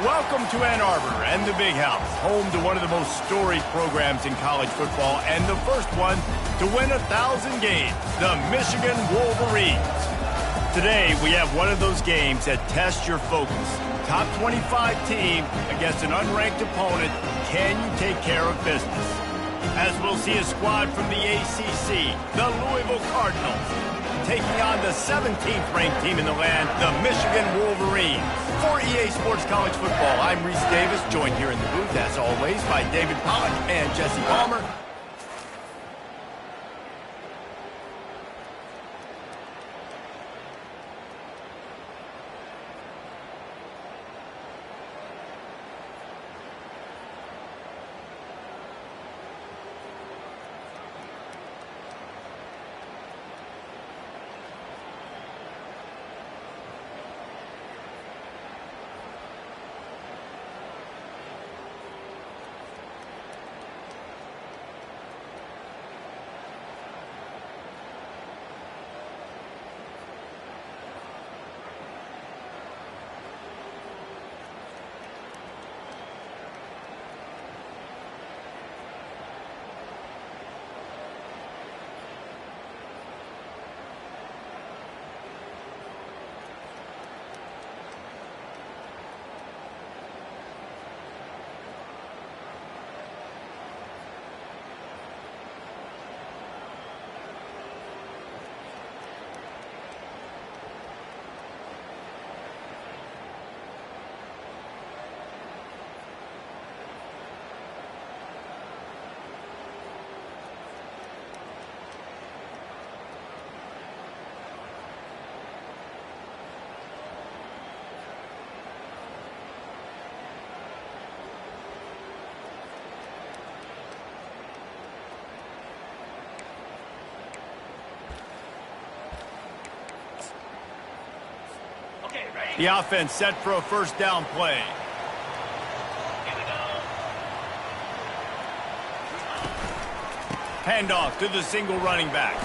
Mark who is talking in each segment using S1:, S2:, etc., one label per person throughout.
S1: Welcome to Ann Arbor and the Big House, home to one of the most storied programs in college football and the first one to win 1,000 games, the Michigan Wolverines. Today, we have one of those games that tests your focus. Top 25 team against an unranked opponent. Can you take care of business? As we'll see a squad from the ACC, the Louisville Cardinals, taking on the 17th ranked team in the land, the Michigan Wolverines. For EA Sports College Football, I'm Reese Davis, joined here in the booth, as always, by David Pollack and Jesse Palmer. The offense set for a first down play. Handoff to the single running back.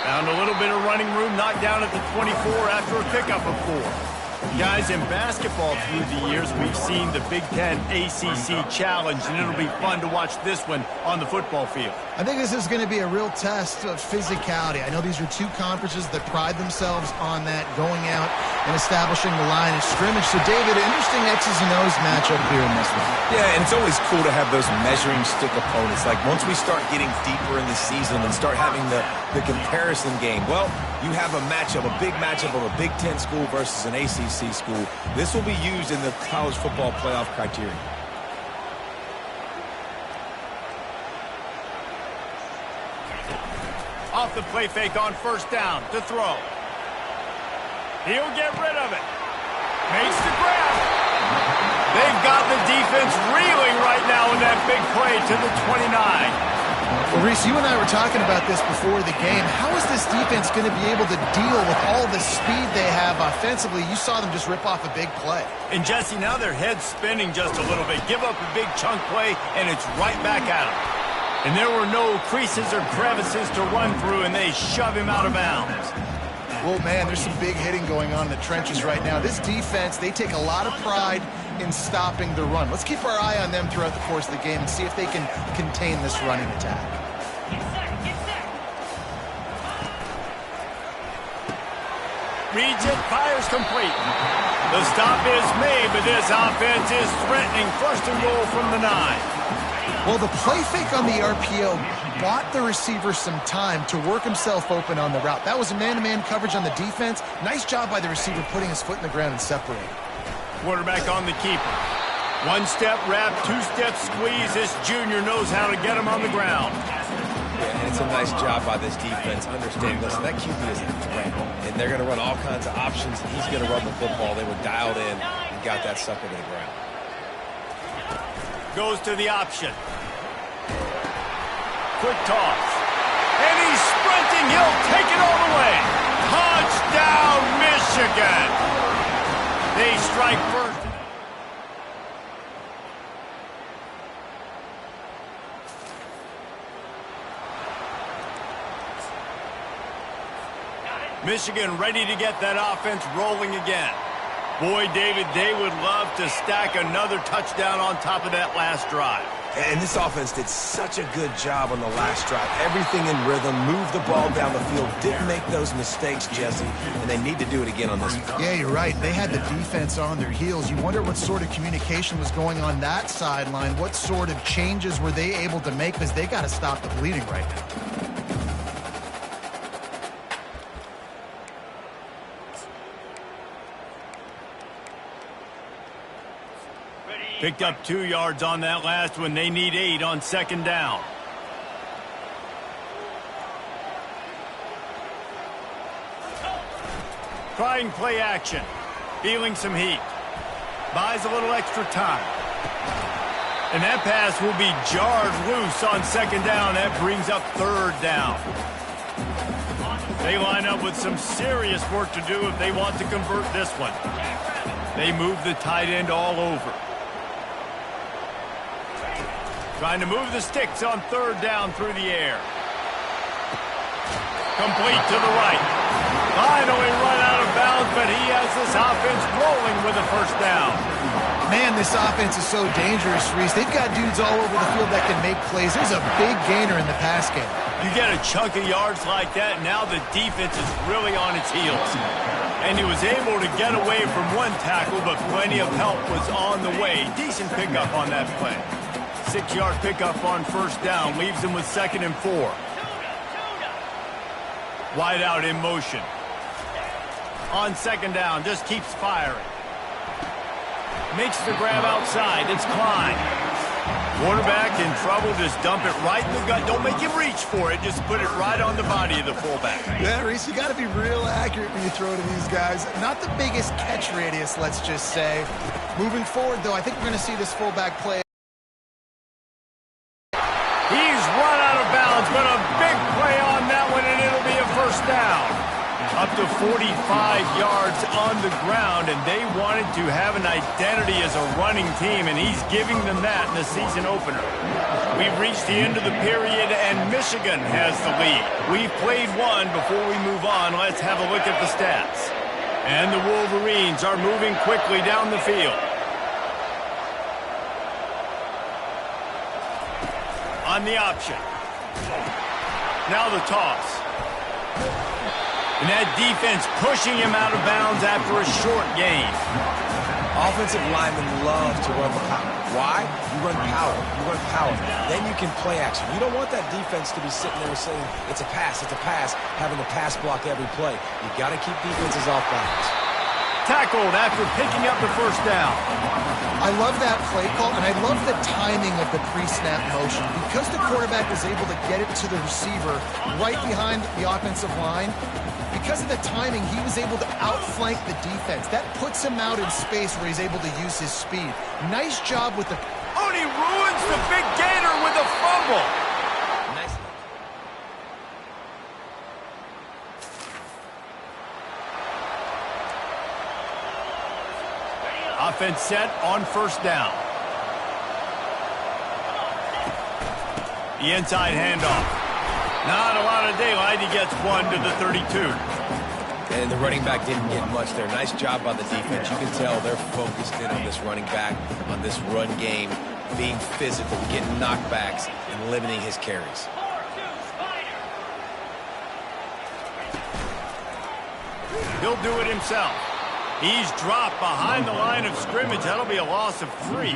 S1: Found a little bit of running room, knocked down at the 24 after a pickup of 4. Guys, in basketball through the years, we've seen the Big Ten ACC Challenge, and it'll be fun to watch this one on the football field.
S2: I think this is going to be a real test of physicality. I know these are two conferences that pride themselves on that, going out and establishing the line of scrimmage. So, David, interesting X's and O's matchup here in this one.
S3: Yeah, and it's always cool to have those measuring stick opponents. Like, once we start getting deeper in the season and start having the comparison game, well, you have a matchup, a big matchup of a Big Ten school versus an ACC school. This will be used in the college football playoff criteria.
S1: Off the play fake on first down to throw. He'll get rid of it. Makes the grab. They've got the defense reeling right now in that big play to the 29.
S2: Well, Reese, you and I were talking about this before the game. How is this defense going to be able to deal with all the speed they have offensively? You saw them just rip off a big play.
S1: And, Jesse, now their head's spinning just a little bit. Give up a big chunk play, and it's right back at them. And there were no creases or crevices to run through, and they shove him out of bounds.
S2: Well, man, there's some big hitting going on in the trenches right now. This defense, they take a lot of pride in stopping the run. Let's keep our eye on them throughout the course of the game and see if they can contain this running attack.
S1: Reads it, fires complete. The stop is made, but this offense is threatening. First and goal from the 9.
S2: Well, the play fake on the RPO bought the receiver some time to work himself open on the route. That was a man-to-man coverage on the defense. Nice job by the receiver putting his foot in the ground and separating.
S1: Quarterback on the keeper. One-step wrap, two-step squeeze. This junior knows how to get him on the ground.
S3: Yeah, and it's a nice job by this defense. Understanding, listen, that QB is a threat, and they're going to run all kinds of options. He's going to run the football. They were dialed in and got that sucker to the ground.
S1: Goes to the option. Quick toss. And he's sprinting. He'll take it all the way. Touchdown, Michigan. They strike first. Michigan ready to get that offense rolling again. Boy, David, they would love to stack another touchdown on top of that last drive.
S3: And this offense did such a good job on the last drive. Everything in rhythm, moved the ball down the field, didn't make those mistakes, Jesse, and they need to do it again on this one.
S2: Yeah, you're right. They had the defense on their heels. You wonder what sort of communication was going on that sideline. What sort of changes were they able to make, because they got to stop the bleeding right now.
S1: Picked up 2 yards on that last one. They need 8 on second down. Trying play action. Feeling some heat. Buys a little extra time. And that pass will be jarred loose on second down. That brings up third down. They line up with some serious work to do if they want to convert this one. They move the tight end all over. Trying to move the sticks on third down through the air. Complete to the right. Finally run out of bounds, but he has this offense rolling with a first down.
S2: Man, this offense is so dangerous, Reese. They've got dudes all over the field that can make plays. There's a big gainer in the pass game.
S1: You get a chunk of yards like that, now the defense is really on its heels. And he was able to get away from one tackle, but plenty of help was on the way. Decent pickup on that play. 6-yard pickup on first down, leaves him with 2nd and 4. Wide out in motion. On second down, just keeps firing. Makes the grab outside, it's Klein. Quarterback in trouble, just dump it right in the gut. Don't make him reach for it, just put it right on the body of the fullback.
S2: Yeah, Reese, you got to be real accurate when you throw to these guys. Not the biggest catch radius, let's just say. Moving forward, though, I think we're going to see this fullback play.
S1: He's run out of bounds, but a big play on that one, and it'll be a first down. Up to 45 yards on the ground, and they wanted to have an identity as a running team, and he's giving them that in the season opener. We've reached the end of the period, and Michigan has the lead. We've played one. Before we move on, let's have a look at the stats. And the Wolverines are moving quickly down the field. On the option. Now the toss. And that defense pushing him out of bounds after a short gain.
S3: Offensive linemen love to run the power. Why? You run power. You run power. Then you can play action. You don't want that defense to be sitting there saying, it's a pass, having to pass block every play. You've got to keep defenses off balance.
S1: Tackled after picking up the first down.
S2: I love that play call, and I love the timing of the pre-snap motion. Because the quarterback was able to get it to the receiver right behind the offensive line, because of the timing, he was able to outflank the defense. That puts him out in space where he's able to use his speed. Nice job with the...
S1: Oh, and he ruins the big gainer with a fumble.
S3: Nice.
S1: Offense set on first down. The inside handoff. Not a lot of daylight. He gets one to the 32.
S3: And the running back didn't get much there. Nice job by the defense. You can tell they're focused in on this running back, on this run game, being physical, getting knockbacks, and limiting his carries.
S1: He'll do it himself. He's dropped behind the line of scrimmage. That'll be a loss of 3.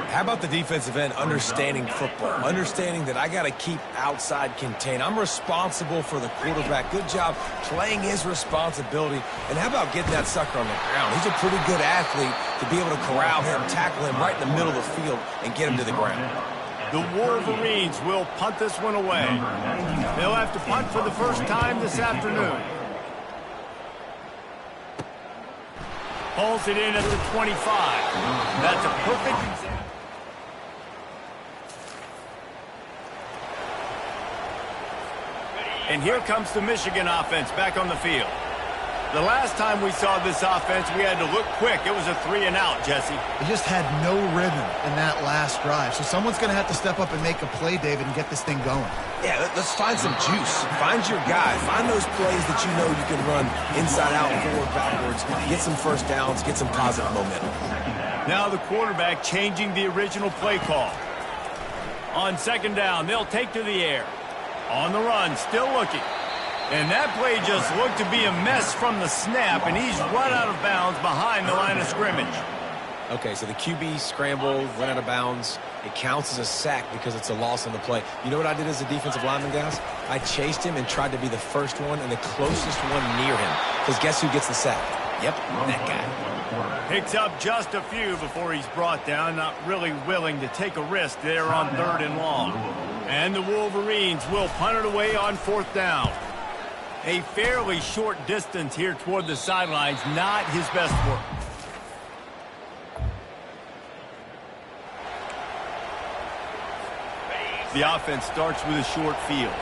S3: How about the defensive end understanding football, understanding that I got to keep outside contained. I'm responsible for the quarterback. Good job playing his responsibility. And how about getting that sucker on the ground? He's a pretty good athlete to be able to corral him, tackle him right in the middle of the field, and get him to the ground.
S1: The Wolverines will punt this one away. They'll have to punt for the first time this afternoon. Pulls it in at the 25. That's a perfect example. And here comes the Michigan offense back on the field. The last time we saw this offense, we had to look quick. It was a 3-and-out, Jesse.
S2: They just had no rhythm in that last drive. So someone's going to have to step up and make a play, David, and get this thing going.
S3: Yeah, let's find some juice. Find your guy. Find those plays that you know you can run inside out, forward, backwards, get some first downs, get some positive momentum.
S1: Now the quarterback changing the original play call. On second down, they'll take to the air. On the run, still looking. And that play just looked to be a mess from the snap, and he's run out of bounds behind the line of scrimmage.
S3: Okay, so the QB scrambled, went out of bounds. It counts as a sack because it's a loss on the play. You know what I did as a defensive lineman, guys? I chased him and tried to be the first one and the closest one near him. Because guess who gets the sack? Yep, that guy.
S1: Picks up just a few before he's brought down, not really willing to take a risk there on 3rd and long. And the Wolverines will punt it away on 4th down. A fairly short distance here toward the sidelines, not his best work. The offense starts with a short field.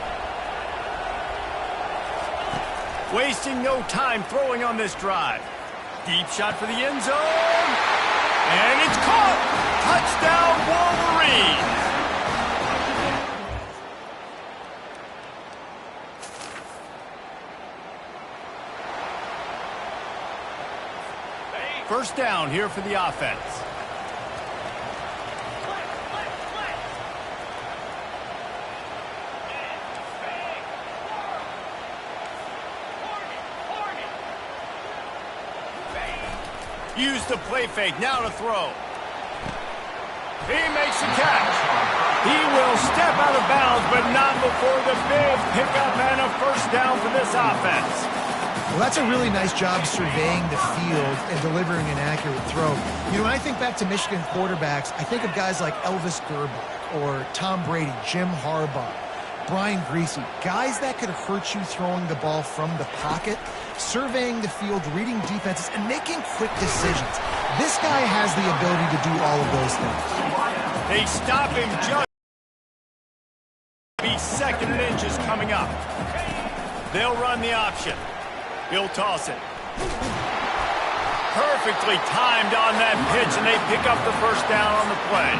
S1: Wasting no time throwing on this drive. Deep shot for the end zone. And it's caught. Touchdown, Wolverines. First down here for the offense. Use the play fake, now to throw. He makes the catch. He will step out of bounds, but not before the big pickup and a first down for this offense.
S2: Well, that's a really nice job surveying the field and delivering an accurate throw. You know, when I think back to Michigan quarterbacks, I think of guys like Elvis Grbac or Tom Brady, Jim Harbaugh, Brian Griese, guys that could hurt you throwing the ball from the pocket, surveying the field, reading defenses, and making quick decisions. This guy has the ability to do all of those things.
S1: They stop him just. Be 2nd and inches coming up. They'll run the option. He'll toss it. Perfectly timed on that pitch, and they pick up the first down on the play.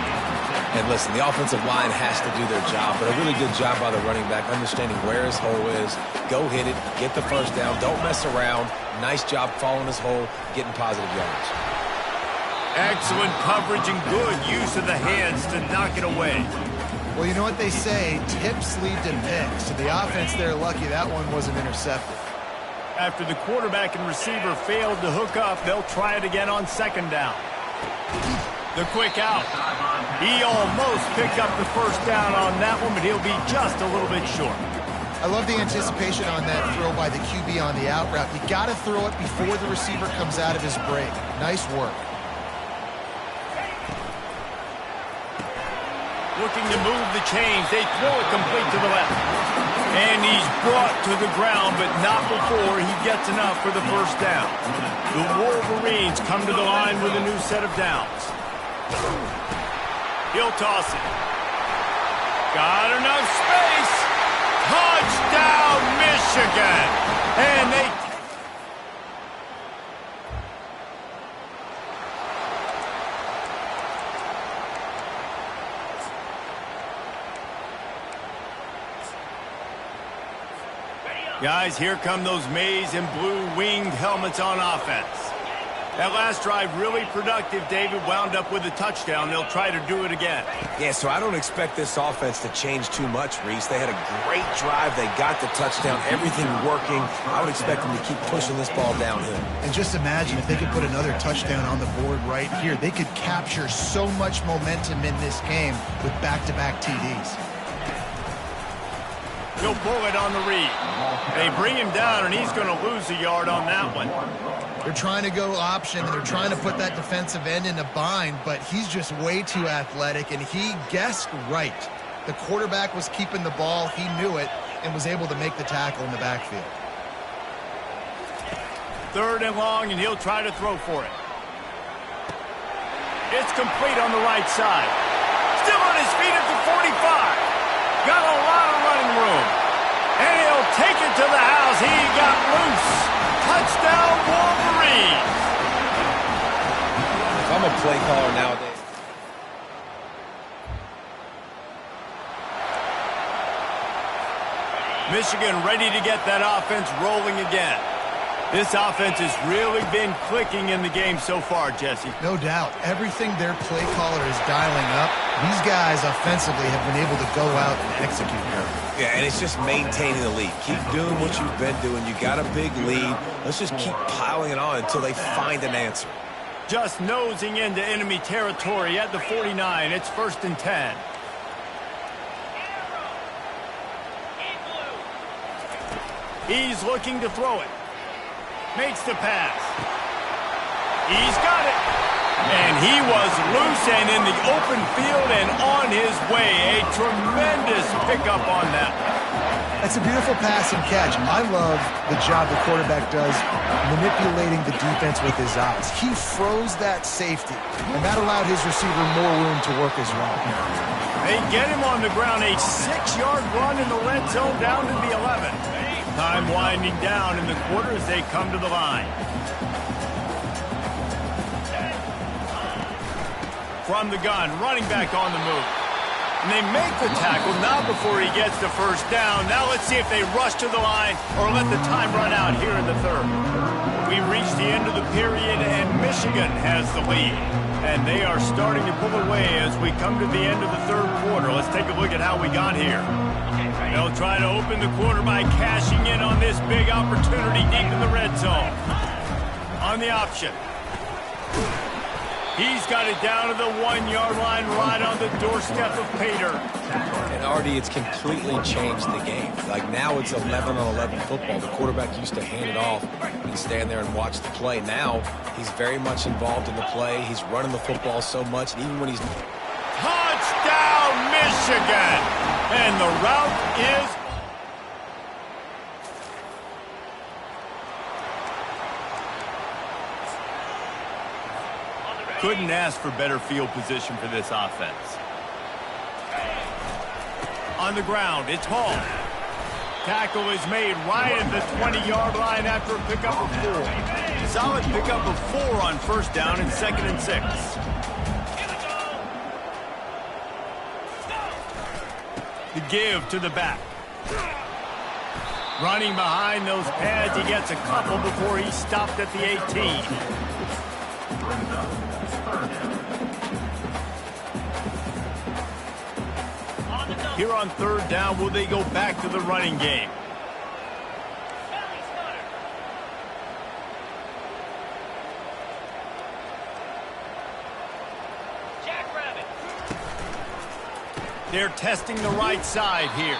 S3: And listen, the offensive line has to do their job, but a really good job by the running back, understanding where his hole is. Go hit it, get the first down, don't mess around. Nice job following his hole, getting positive yards.
S1: Excellent coverage and good use of the hands to knock it away.
S2: Well, you know what they say, tips lead to picks. So the offense there, lucky that one wasn't intercepted.
S1: After the quarterback and receiver failed to hook up, they'll try it again on 2nd down. The quick out. He almost picked up the first down on that one, but he'll be just a little bit short.
S2: I love the anticipation on that throw by the QB on the out route. You got to throw it before the receiver comes out of his break. Nice work.
S1: Looking to move the chains. They throw it complete to the left. And he's brought to the ground, but not before he gets enough for the first down. The Wolverines come to the line with a new set of downs. He'll toss it. Got enough space. Touchdown, Michigan. And they... Guys, here come those maize and blue winged helmets on offense. That last drive really productive. David wound up with a touchdown. They'll try to do it again.
S3: Yeah, so I don't expect this offense to change too much, Reese. They had a great drive. They got the touchdown. Everything working. I would expect them to keep pushing this ball downhill.
S2: And just imagine if they could put another touchdown on the board right here. They could capture so much momentum in this game with back-to-back TDs.
S1: He'll pull it on the read. They bring him down, and he's going to lose a yard on that one.
S2: They're trying to go option, and they're trying to put that defensive end in a bind, but he's just way too athletic, and he guessed right. The quarterback was keeping the ball. He knew it and was able to make the tackle in the backfield.
S1: 3rd and long, and he'll try to throw for it. It's complete on the right side. Still on his feet at the 45. Got a lot of running room. And he'll take it to the house. He got loose. Touchdown, Wolverines!
S3: If I'm a play caller nowadays.
S1: Michigan ready to get that offense rolling again. This offense has really been clicking in the game so far, Jesse.
S2: No doubt. Everything their play caller is dialing up, these guys offensively have been able to go out and execute here.
S3: Yeah, and it's just maintaining the lead. Keep doing what you've been doing. You got a big lead. Let's just keep piling it on until they find an answer.
S1: Just nosing into enemy territory at the 49. It's 1st and 10. He's looking to throw it. Makes the pass. He's got it. And he was loose and in the open field and on his way. A tremendous pickup on that one.
S2: That's a beautiful pass and catch. I love the job the quarterback does manipulating the defense with his eyes. He froze that safety, and that allowed his receiver more room to work as well.
S1: They get him on the ground. A 6-yard run in the red zone down to the 11. Time winding down in the quarter as they come to the line. From the gun, running back on the move. And they make the tackle, not before he gets the first down. Now let's see if they rush to the line or let the time run out here in the third. We reach the end of the period, and Michigan has the lead. And they are starting to pull away as we come to the end of the third quarter. Let's take a look at how we got here. They'll try to open the quarter by cashing in on this big opportunity deep in the red zone. On the option. He's got it down to the 1-yard line right on the doorstep of Pater.
S3: And Artie, it's completely changed the game. Like now it's 11-on-11 football. The quarterback used to hand it off and stand there and watch the play. Now he's very much involved in the play. He's running the football so much, and even when he's...
S1: Touchdown, Michigan! And the route is... Couldn't ask for better field position for this offense. On the ground, it's Hall. Tackle is made right at the 20-yard line after a pickup of 4. Solid pickup of 4 on first down and 2nd and 6. The give to the back. Running behind those pads, he gets a couple before he's stopped at the 18. Here on third down, will they go back to the running game? They're testing the right side here.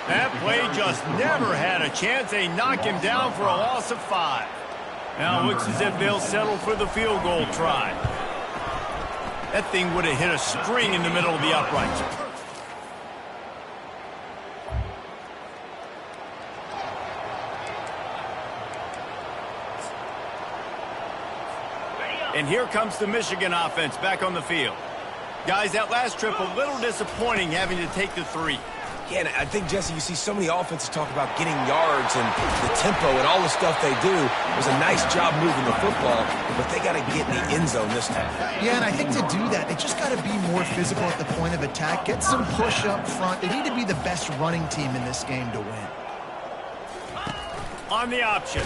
S1: That play just never had a chance. They knock him down for a loss of 5. Now it looks as if they'll settle for the field goal try. That thing would have hit a string in the middle of the uprights. And here comes the Michigan offense back on the field. Guys, that last trip a little disappointing having to take the 3.
S3: Yeah, and I think, Jesse, you see so many offenses talk about getting yards and the tempo and all the stuff they do. It was a nice job moving the football, but they got to get in the end zone this time.
S2: Yeah, and I think to do that, they just got to be more physical at the point of attack, get some push up front. They need to be the best running team in this game to win.
S1: On the option.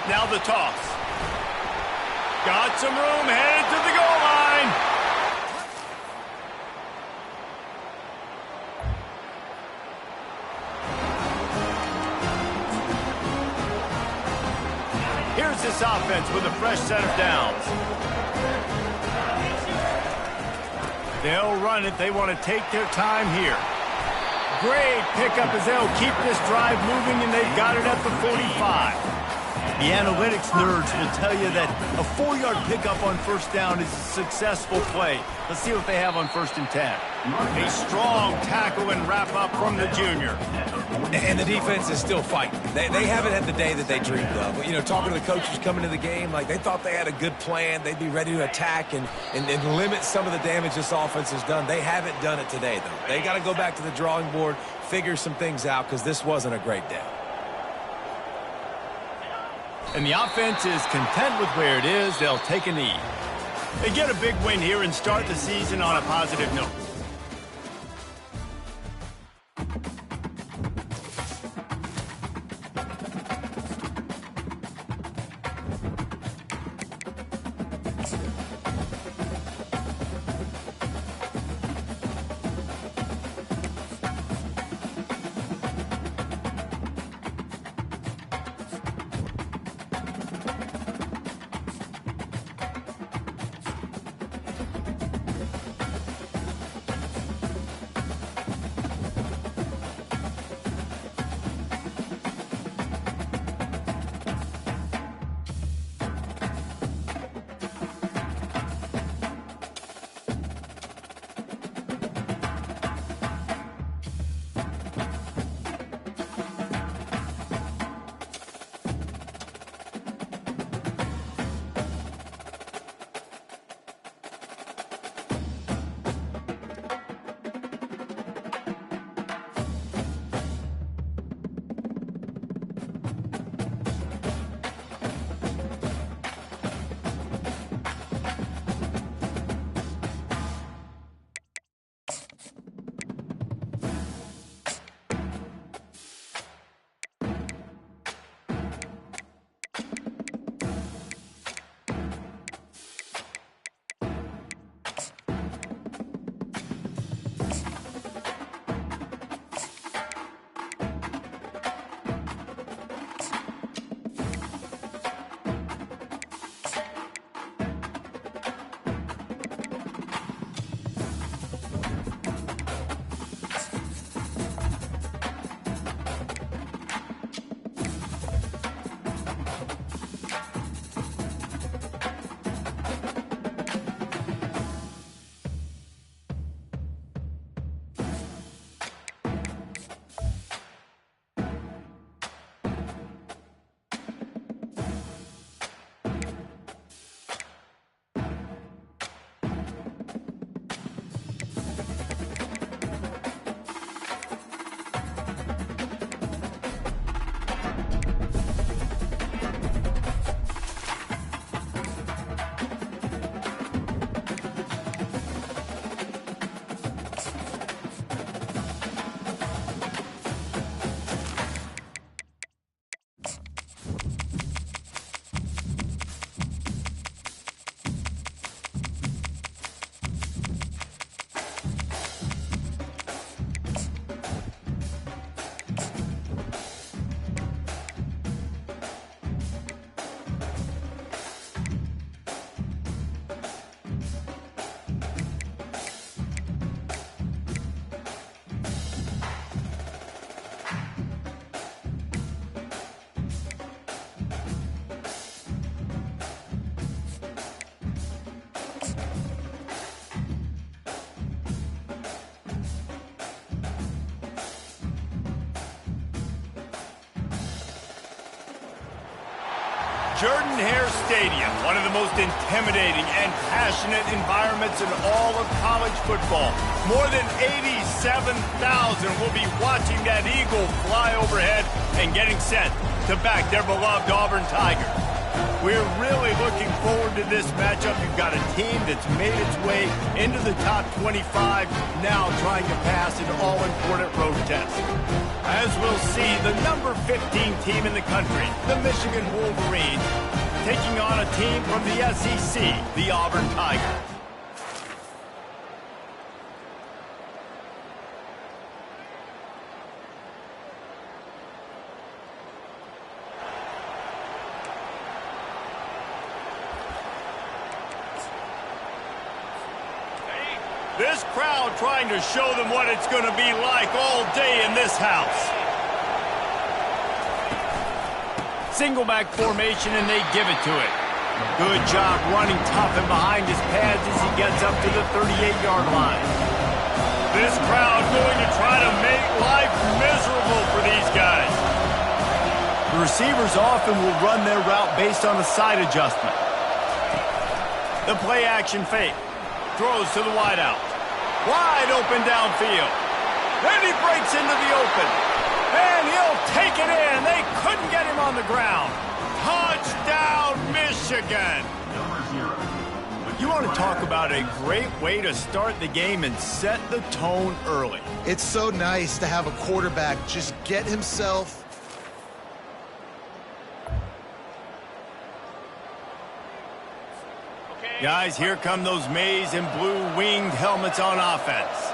S1: Now the toss. Got some room, headed to the goal line. Here's this offense with a fresh set of downs. They'll run it. They want to take their time here. Great pickup as they'll keep this drive moving, and they've got it at the 45. The analytics nerds will tell you that a 4-yard pickup on first down is a successful play. Let's see what they have on 1st and 10. A strong tackle and wrap up from the junior.
S3: And the defense is still fighting. They haven't had the day that they dreamed of. But, you know, talking to the coaches coming to the game, like they thought they had a good plan. They'd be ready to attack and limit some of the damage this offense has done. They haven't done it today, though. They got to go back to the drawing board, figure some things out, because this wasn't a great day.
S1: And the offense is content with where it is. They'll take a knee. They get a big win here and start the season on a positive note. Jordan-Hare Stadium, one of the most intimidating and passionate environments in all of college football. More than 87,000 will be watching that Eagle fly overhead and getting set to back their beloved Auburn Tigers. We're really looking forward to this matchup. You've got a team that's made its way into the top 25, now trying to pass an all-important road test. As we'll see, the number 15 team in the country, the Michigan Wolverines, taking on a team from the SEC, the Auburn Tigers. This crowd trying to show them what it's going to be like all day in this house. Single back formation, and they give it to it. Good job running tough and behind his pads as he gets up to the 38-yard line. This crowd going to try to make life miserable for these guys. The receivers often will run their route based on a side adjustment. The play action fake. Throws to the wideout. Wide open downfield. Then he breaks into the open. And he'll take it in. They couldn't get him on the ground. Touchdown! Michigan. You want to talk about a great way to start the game and set the tone early.
S2: It's so nice to have a quarterback just get himself.
S1: Guys, here come those maize and blue winged helmets on offense.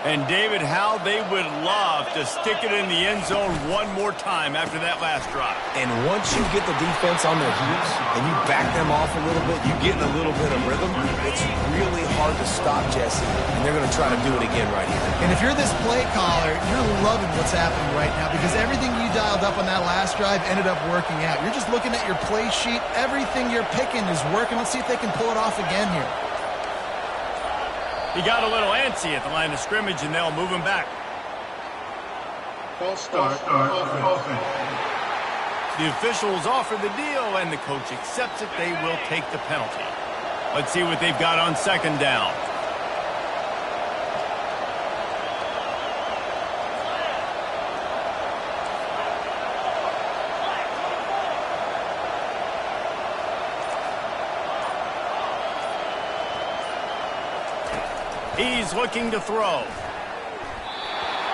S1: And David, how they would love to stick it in the end zone one more time after that last drive.
S3: And once you get the defense on their heels and you back them off a little bit, you get in a little bit of rhythm, it's really hard to stop Jesse, and they're going to try to do it again right here.
S2: And if you're this play caller, you're loving what's happening right now because everything you dialed up on that last drive ended up working out. You're just looking at your play sheet. Everything you're picking is working. Let's see if they can pull it off again here.
S1: He got a little antsy at the line of scrimmage, and they'll move him back.
S4: False start. Offense.
S1: The officials offer the deal, and the coach accepts it. They will take the penalty. Let's see what they've got on second down. He's looking to throw.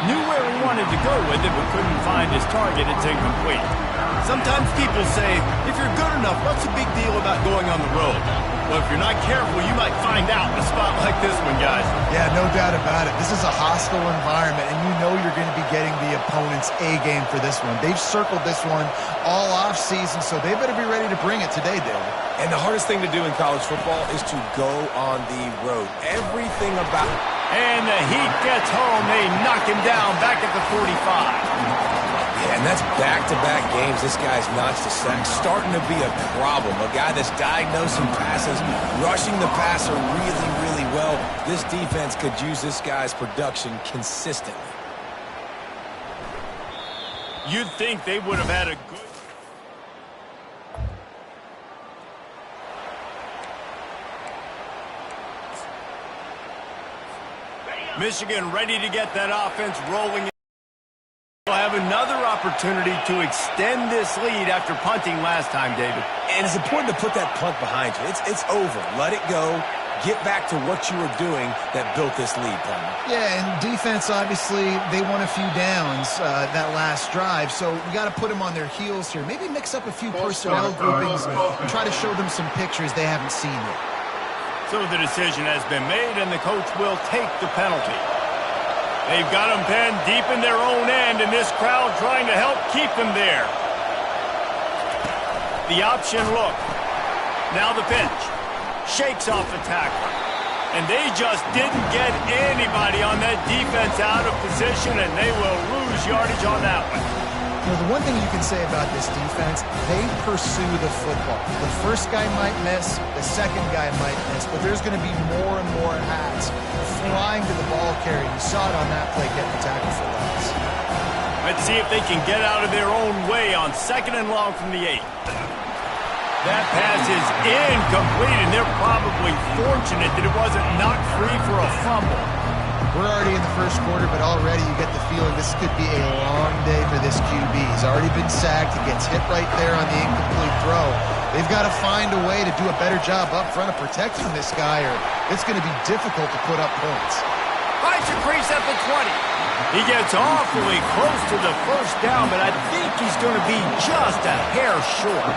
S1: Knew where he wanted to go with it, but couldn't find his target. It's incomplete. Sometimes people say, if you're good enough, what's the big deal about going on the road? Well, if you're not careful, you might find out in a spot like this one, guys.
S2: Yeah, no doubt about it. This is a hostile environment, and you know you're going to be getting the opponent's A game for this one. They've circled this one all offseason, so they better be ready to bring it today, David.
S3: And the hardest thing to do in college football is to go on the road. Everything about...
S1: And the heat gets home. They knock him down back at the 45.
S3: Yeah, and that's back-to-back games. This guy's notched a sack. Starting to be a problem. A guy that's diagnosing passes, rushing the passer really, really well. This defense could use this guy's production consistently.
S1: You'd think they would have had a good... Michigan ready to get that offense rolling. They'll have another opportunity to extend this lead after punting last time, David.
S3: And it's important to put that punt behind you. It's over. Let it go. Get back to what you were doing that built this lead, partner.
S2: Yeah, and defense, obviously, they won a few downs that last drive, so we got to put them on their heels here. Maybe mix up a few personnel groupings and try to show them some pictures they haven't seen yet.
S1: So the decision has been made, and the coach will take the penalty. They've got them pinned deep in their own end, and this crowd trying to help keep them there. The option look. Now the pitch. Shakes off the tackle. And they just didn't get anybody on that defense out of position, and they will lose yardage on that one.
S2: You know, the one thing you can say about this defense, they pursue the football. The first guy might miss, the second guy might miss, but there's going to be more and more hats flying to the ball carrier. You saw it on that play getting the tackle for loss.
S1: Let's see if they can get out of their own way on second and long from the 8. That pass is incomplete, and they're probably fortunate that it wasn't knocked free for a fumble.
S2: We're already in the first quarter, but already you get the feeling this could be a long day for this QB. He's already been sacked. He gets hit right there on the incomplete throw. They've got to find a way to do a better job up front of protecting this guy, or it's going to be difficult to put up points.
S1: Finds a crease at the 20. He gets awfully close to the first down, but I think he's going to be just a hair short.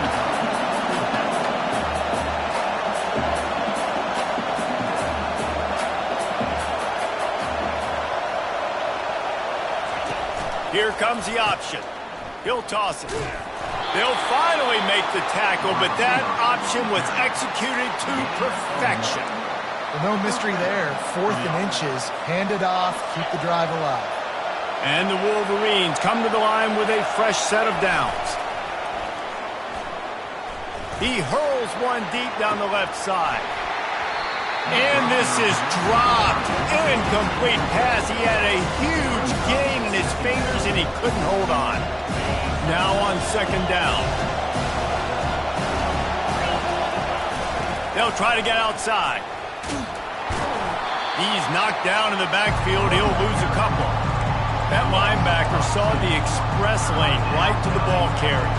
S1: Here comes the option. He'll toss it. They'll finally make the tackle, but that option was executed to perfection.
S2: Well, no mystery there. 4th and inches. Hand it off. Keep the drive alive.
S1: And the Wolverines come to the line with a fresh set of downs. He hurls one deep down the left side. And this is dropped. Incomplete pass. He had a huge gain in his fingers, and he couldn't hold on. Now on second down. They'll try to get outside. He's knocked down in the backfield. He'll lose a couple. That linebacker saw the express lane right to the ball carrier.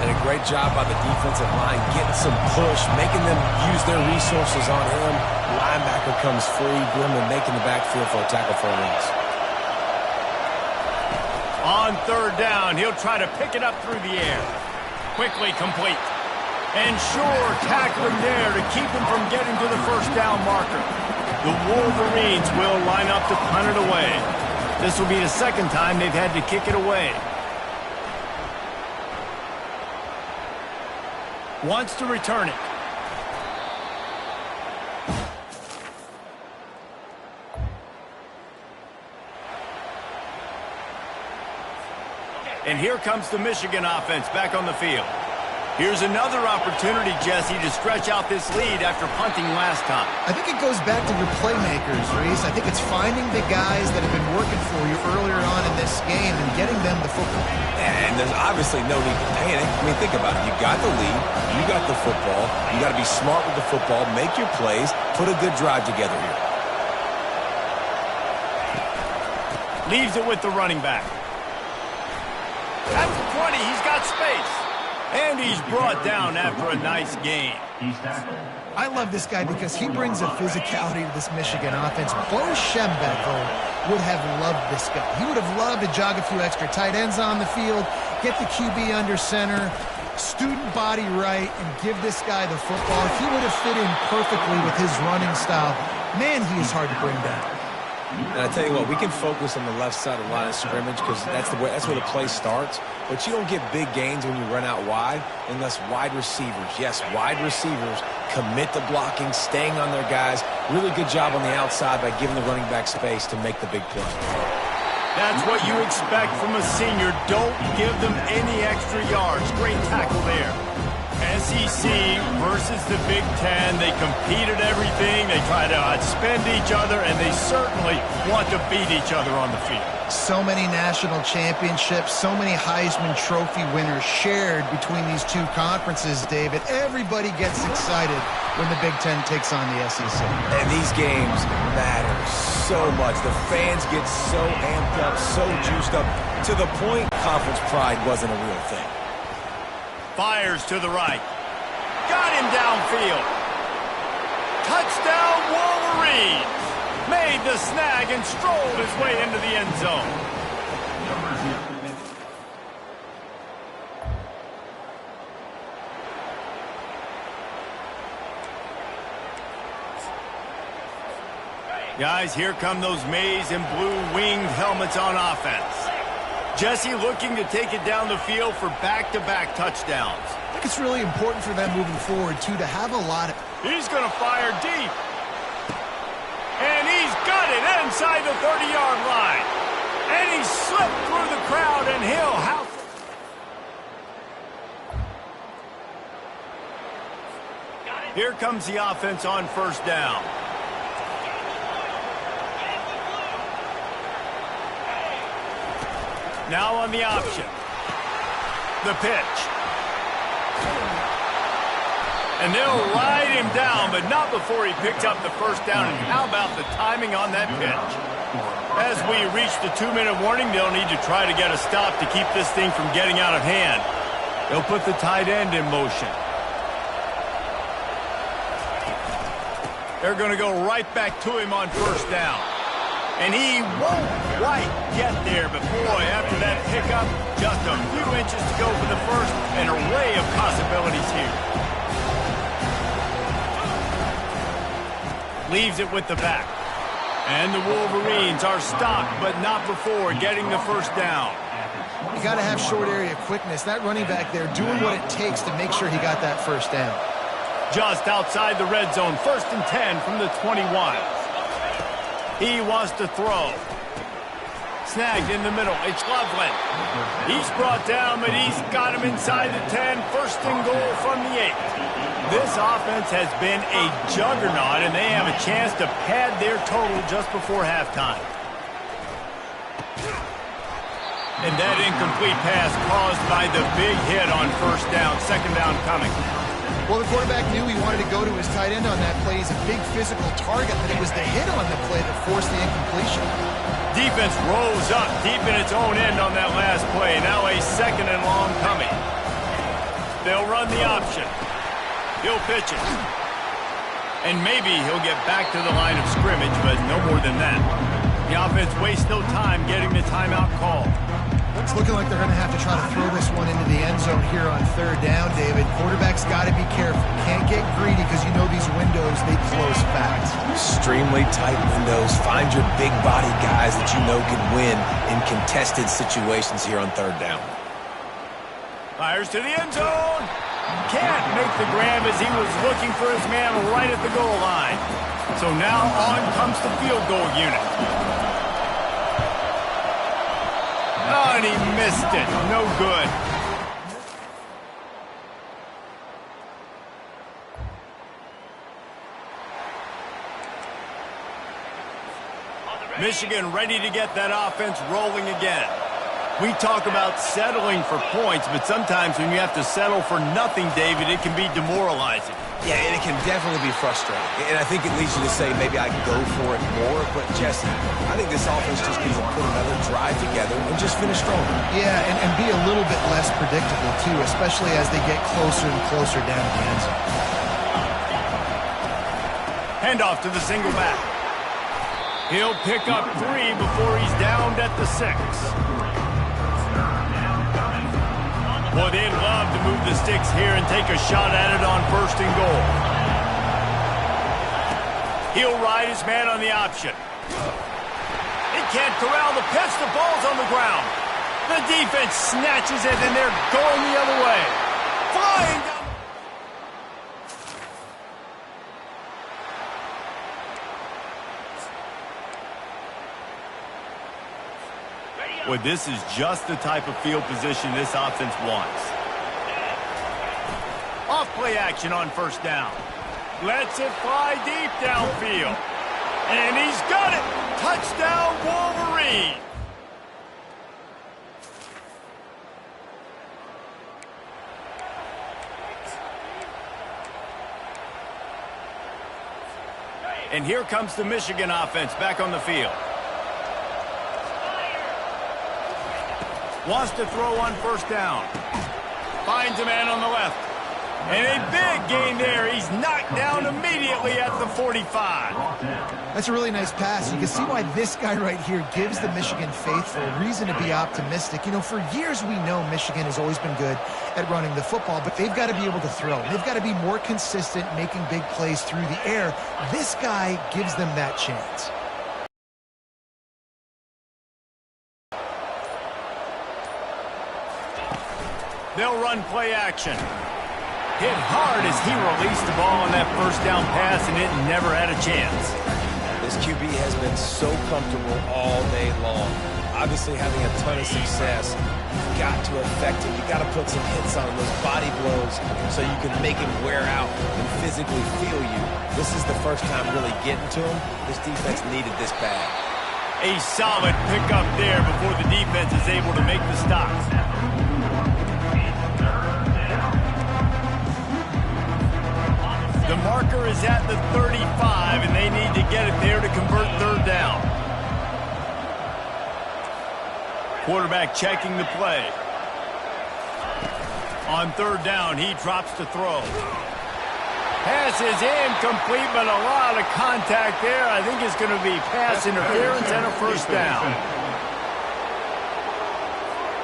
S3: And a great job by the defensive line, getting some push, making them use their resources on him. Linebacker comes free, Grimlin making the backfield for a tackle for a loss.
S1: On third down, he'll try to pick it up through the air. Quickly complete. And sure tackling there to keep him from getting to the first down marker. The Wolverines will line up to punt it away. This will be the second time they've had to kick it away. Wants to return it. And here comes the Michigan offense back on the field. Here's another opportunity, Jesse, to stretch out this lead after punting last time.
S2: I think it goes back to your playmakers, Reese. I think it's finding the guys that have been working for you earlier on in this game and getting them the football.
S3: And there's obviously no need to panic. I mean, think about it. You got the lead. You got the football. You got to be smart with the football, make your plays, put a good drive together here.
S1: Leaves it with the running back. At the 20, he's got space. And he's brought down after a nice gain.
S2: I love this guy because he brings a physicality to this Michigan offense. Bo Schembechler would have loved this guy. He would have loved to jog a few extra tight ends on the field, get the QB under center, student body right, and give this guy the football. He would have fit in perfectly with his running style. Man, he is hard to bring down.
S3: And I tell you what, we can focus on the left side of the line of scrimmage because that's where the play starts. But you don't get big gains when you run out wide unless wide receivers, yes, wide receivers, commit to blocking, staying on their guys. Really good job on the outside by giving the running back space to make the big play.
S1: That's what you expect from a senior. Don't give them any extra yards. Great tackle there. SEC versus the Big Ten. They compete at everything. They try to outspend each other, and they certainly want to beat each other on the field.
S2: So many national championships, so many Heisman Trophy winners shared between these two conferences, David. Everybody gets excited when the Big Ten takes on the SEC.
S3: And these games matter so much. The fans get so amped up, so juiced up, to the point conference pride wasn't a real thing.
S1: Fires to the right. Got him downfield. Touchdown Wolverines. Made the snag and strolled his way into the end zone. Guys, here come those maize and blue winged helmets on offense. Jesse looking to take it down the field for back-to-back touchdowns.
S2: I think it's really important for them moving forward, too, to have a lot of...
S1: He's going to fire deep. And he's got it inside the 30-yard line. And he slipped through the crowd, and he'll house it. Here comes the offense on first down. Now on the option. The pitch. And they'll ride him down, but not before he picked up the first down. And how about the timing on that pitch? As we reach the 2-minute warning, they'll need to try to get a stop to keep this thing from getting out of hand. They'll put the tight end in motion. They're going to go right back to him on first down. And he won't quite get there, but boy, after that pickup, just a few inches to go for the first, an array of possibilities here. Leaves it with the back. And the Wolverines are stopped, but not before getting the first down.
S2: You got to have short area quickness. That running back there doing what it takes to make sure he got that first down.
S1: Just outside the red zone, 1st and 10 from the 21. He wants to throw. Snagged in the middle. It's Loveland. He's brought down, but he's got him inside the 10. 1st and goal from the 8. This offense has been a juggernaut, and they have a chance to pad their total just before halftime. And that incomplete pass caused by the big hit on first down. 2nd down coming.
S2: Well, the quarterback knew he wanted to go to his tight end on that play. He's a big physical target, but it was the hit on the play that forced the incompletion.
S1: Defense rose up deep in its own end on that last play. Now a 2nd and long coming. They'll run the option. He'll pitch it. And maybe he'll get back to the line of scrimmage, but no more than that. The offense wastes no time getting the timeout call.
S2: It's looking like they're going to have to try to throw this one into the end zone here on third down, David. Quarterback's got to be careful. Can't get greedy because you know these windows, they close fast.
S3: Extremely tight windows. Find your big body guys that you know can win in contested situations here on third down.
S1: Fires to the end zone. Can't make the grab as he was looking for his man right at the goal line. So now on comes the field goal unit. Oh, and he missed it. No good. Michigan ready to get that offense rolling again. We talk about settling for points, but sometimes when you have to settle for nothing, David, it can be demoralizing.
S3: Yeah, and it can definitely be frustrating. And I think it leads you to say maybe I go for it more. But, Jesse, I think this offense just needs to put another drive together and just finish strong.
S2: Yeah, and be a little bit less predictable, too, especially as they get closer and closer down to the end zone.
S1: Handoff to the single back. He'll pick up 3 before he's downed at the 6. Boy, they'd love to move the sticks here and take a shot at it on first and goal. He'll ride his man on the option. He can't corral the pitch. The ball's on the ground. The defense snatches it, and they're going the other way. Flying down. Well, this is just the type of field position this offense wants. Off play action on first down. Lets it fly deep downfield. And he's got it. Touchdown, Wolverine. And here comes the Michigan offense back on the field. Wants to throw on first down. Finds a man on the left. And a big gain there. He's knocked down immediately at the 45.
S2: That's a really nice pass. You can see why this guy right here gives the Michigan faithful a reason to be optimistic. You know, for years we know Michigan has always been good at running the football, but they've got to be able to throw. They've got to be more consistent making big plays through the air. This guy gives them that chance.
S1: They'll run play action. Hit hard as he released the ball on that first down pass, and it never had a chance.
S3: This QB has been so comfortable all day long. Obviously having a ton of success. You've got to affect him. You've got to put some hits on him, those body blows, so you can make him wear out and physically feel you. This is the first time really getting to him. This defense needed this bad.
S1: A solid pickup there before the defense is able to make the stop. The marker is at the 35, and they need to get it there to convert third down. Quarterback checking the play. On third down, he drops to throw. Pass is incomplete, but a lot of contact there. I think it's going to be pass interference and a first down.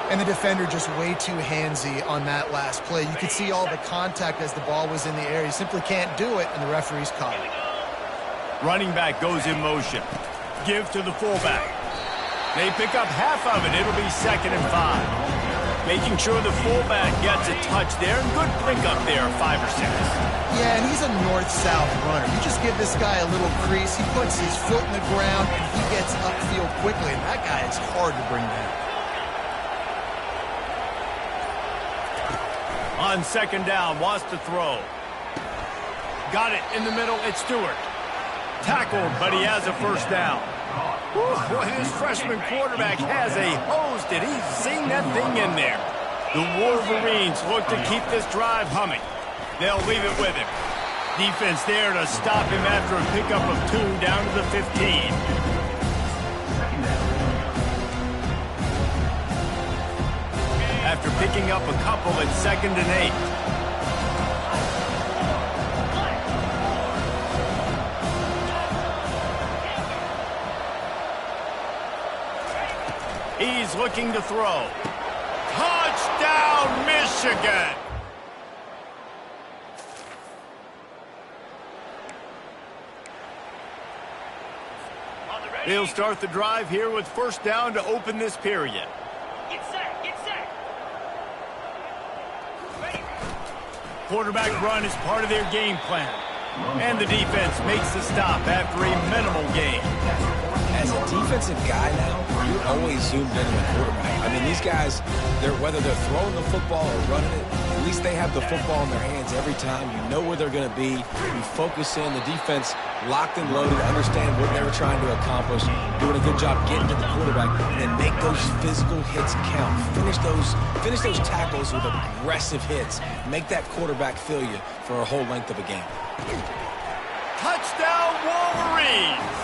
S2: And the defender just way too handsy on that last play. You could see all the contact as the ball was in the air. He simply can't do it, and the referee's caught it.
S1: Running back goes in motion. Give to the fullback. They pick up half of it. It'll be 2nd and 5. Making sure the fullback gets a touch there. Good pick up there, 5 or 6.
S2: Yeah, and he's a north-south runner. You just give this guy a little crease. He puts his foot in the ground, and he gets upfield quickly. And that guy is hard to bring down.
S1: On 2nd down, wants to throw. Got it in the middle. It's Stewart. Tackled, but he has a first down. Boy, this freshman quarterback has a hose. Did he sing that thing in there? The Wolverines look to keep this drive humming. They'll leave it with him. Defense there to stop him after a pickup of 2 down to the 15. After picking up a couple at 2nd and 8. He's looking to throw. Touchdown, Michigan! They'll start the drive here with first down to open this period.
S5: Get set, get set. Ready.
S1: Quarterback run is part of their game plan. And the defense makes the stop after a minimal gain.
S3: As a defensive guy now, you're always zoomed in on the quarterback. I mean, these guys, whether they're throwing the football or running it, at least they have the football in their hands every time. You know where they're going to be. You focus in. The defense locked and loaded, understand what they were trying to accomplish, doing a good job getting to the quarterback, and then make those physical hits count. Finish those tackles with aggressive hits. Make that quarterback feel you for a whole length of a game.
S1: Touchdown, Wolverines!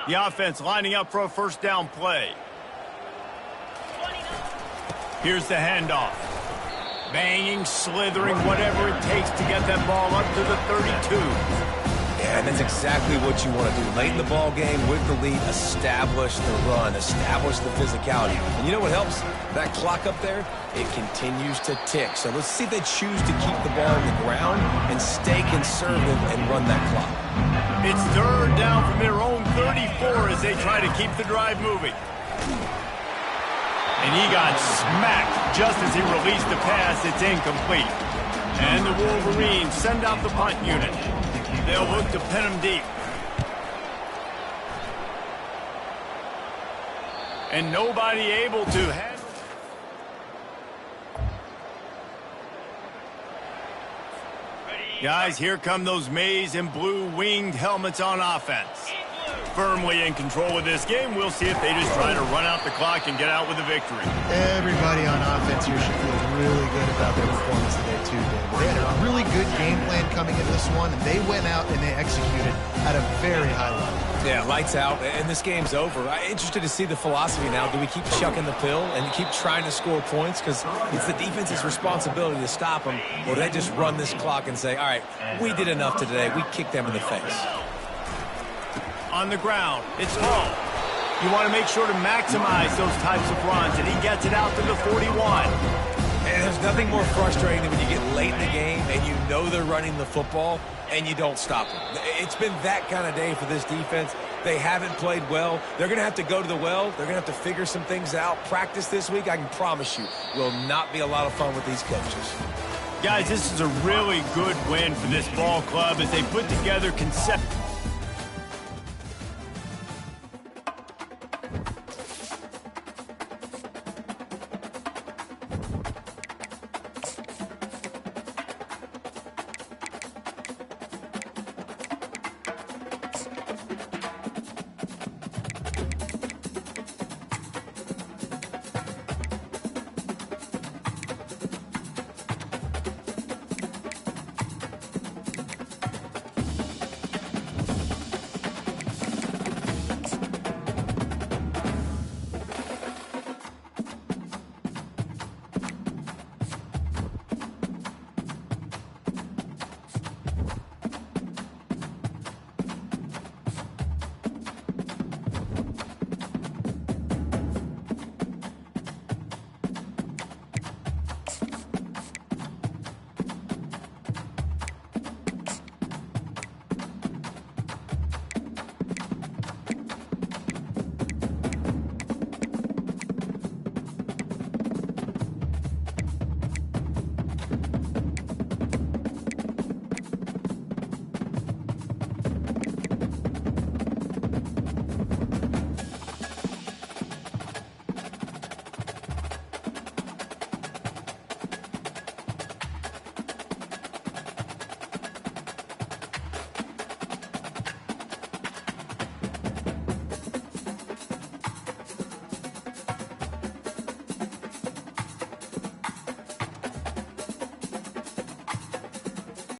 S1: The offense lining up for a first down play. Here's the handoff. Banging, slithering, whatever it takes to get that ball up to the 32.
S3: Yeah, and that's exactly what you want to do. Late in the ball game with the lead, establish the run, establish the physicality. And you know what helps? That clock up there, it continues to tick. So let's see if they choose to keep the ball on the ground and stay conservative and run that clock.
S1: It's third down from their own 34 as they try to keep the drive moving. And he got smacked just as he released the pass. It's incomplete. And the Wolverines send out the punt unit. They'll look to pin him deep. And nobody able to handle. Guys, here come those maize and blue winged helmets on offense. Firmly in control of this game. We'll see if they just try to run out the clock and get out with a victory.
S2: Everybody on offense here should feel really good about their performance today too, David. They had a really good game plan coming into this one, and they went out and they executed at a very high level.
S3: Yeah, lights out, and this game's over. I'm interested to see the philosophy now. Do we keep chucking the pill and keep trying to score points? Because it's the defense's responsibility to stop them. Or do they just run this clock and say, all right, we did enough today. We kicked them in the face.
S1: On the ground, it's Hall. You want to make sure to maximize those types of runs, and he gets it out to the 41.
S3: And there's nothing more frustrating than when you get late in the game and you know they're running the football and you don't stop them. It's been that kind of day for this defense. They haven't played well. They're going to have to go to the well. They're going to have to figure some things out. Practice this week, I can promise you, will not be a lot of fun with these coaches.
S1: Guys, this is a really good win for this ball club as they put together concept.